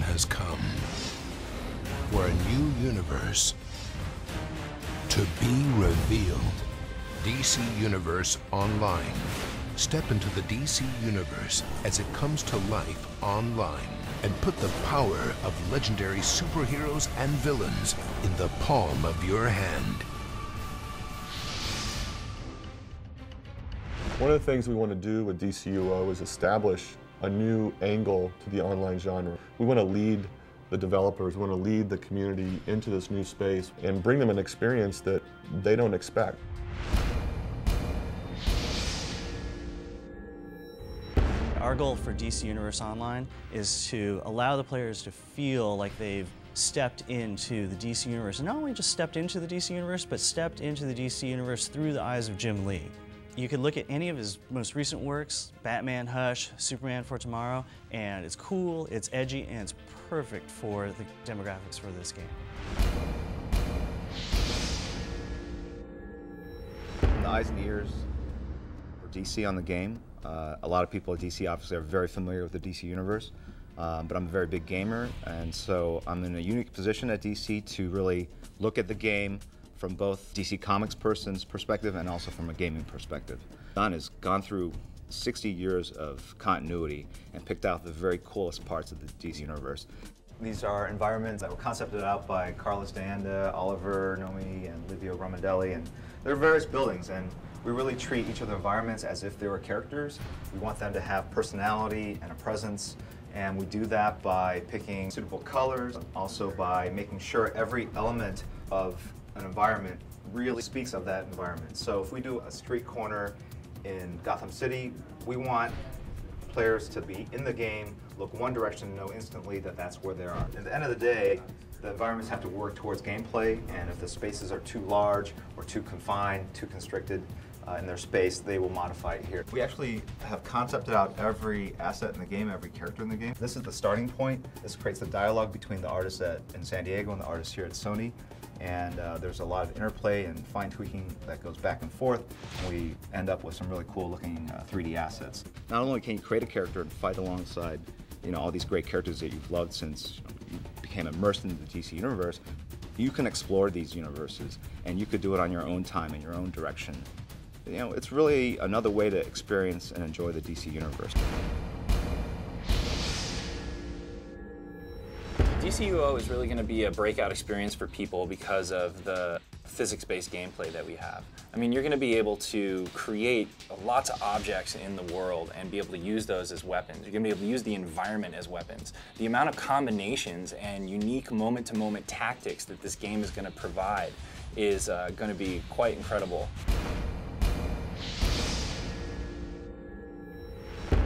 has come for a new universe to be revealed. DC Universe Online. Step into the DC Universe as it comes to life online and put the power of legendary superheroes and villains in the palm of your hand. One of the things we want to do with DCUO is establish a new angle to the online genre. We want to lead the developers, we want to lead the community into this new space and bring them an experience that they don't expect. Our goal for DC Universe Online is to allow the players to feel like they've stepped into the DC Universe. And not only just stepped into the DC Universe, but stepped into the DC Universe through the eyes of Jim Lee. You could look at any of his most recent works, Batman, Hush, Superman for Tomorrow, and it's cool, it's edgy, and it's perfect for the demographics for this game. The eyes and ears for DC on the game. A lot of people at DC obviously are very familiar with the DC Universe, but I'm a very big gamer, and so I'm in a unique position at DC to really look at the game from both DC Comics person's perspective and also from a gaming perspective. Don has gone through 60 years of continuity and picked out the very coolest parts of the DC Universe. These are environments that were concepted out by Carlos D'Anda, Oliver Nomi, and Livio Ramondelli, and there are various buildings, and we really treat each of the environments as if they were characters. We want them to have personality and a presence, and we do that by picking suitable colors, also by making sure every element of an environment really speaks of that environment. So if we do a street corner in Gotham City, we want players to be in the game, look one direction, and know instantly that that's where they are. At the end of the day, the environments have to work towards gameplay, and if the spaces are too large or too confined, too constricted in their space, they will modify it here. We actually have concepted out every asset in the game, every character in the game. This is the starting point. This creates the dialogue between the artists in San Diego and the artists here at Sony. And there's a lot of interplay and fine tweaking that goes back and forth. And we end up with some really cool looking 3D assets. Not only can you create a character and fight alongside, all these great characters that you've loved since you became immersed into the DC Universe, you can explore these universes, and you could do it on your own time, in your own direction. It's really another way to experience and enjoy the DC Universe. DCUO is really going to be a breakout experience for people because of the physics-based gameplay that we have. I mean, you're going to be able to create lots of objects in the world and be able to use those as weapons. You're going to be able to use the environment as weapons. The amount of combinations and unique moment-to-moment tactics that this game is going to provide is going to be quite incredible.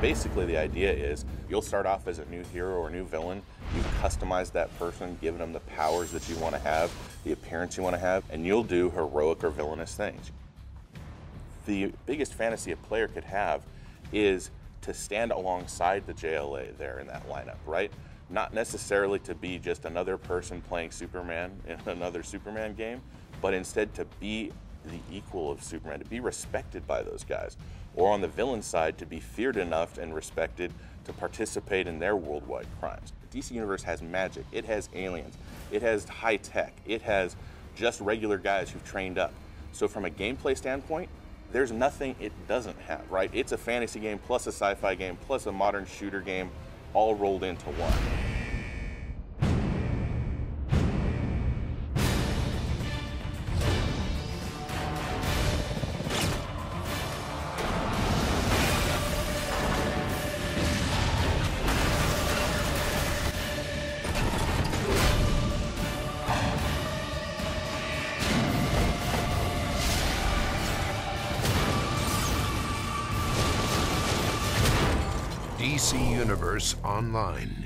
Basically, the idea is you'll start off as a new hero or a new villain. You customize that person, giving them the powers that you want to have, the appearance you want to have, and you'll do heroic or villainous things. The biggest fantasy a player could have is to stand alongside the JLA there in that lineup, right? Not necessarily to be just another person playing Superman in another Superman game, but instead to be the equal of Superman, to be respected by those guys. Or on the villain side, to be feared enough and respected to participate in their worldwide crimes. The DC Universe has magic, it has aliens, it has high tech, it has just regular guys who've trained up. So from a gameplay standpoint, there's nothing it doesn't have, right? It's a fantasy game plus a sci-fi game plus a modern shooter game all rolled into one. DC Universe Online.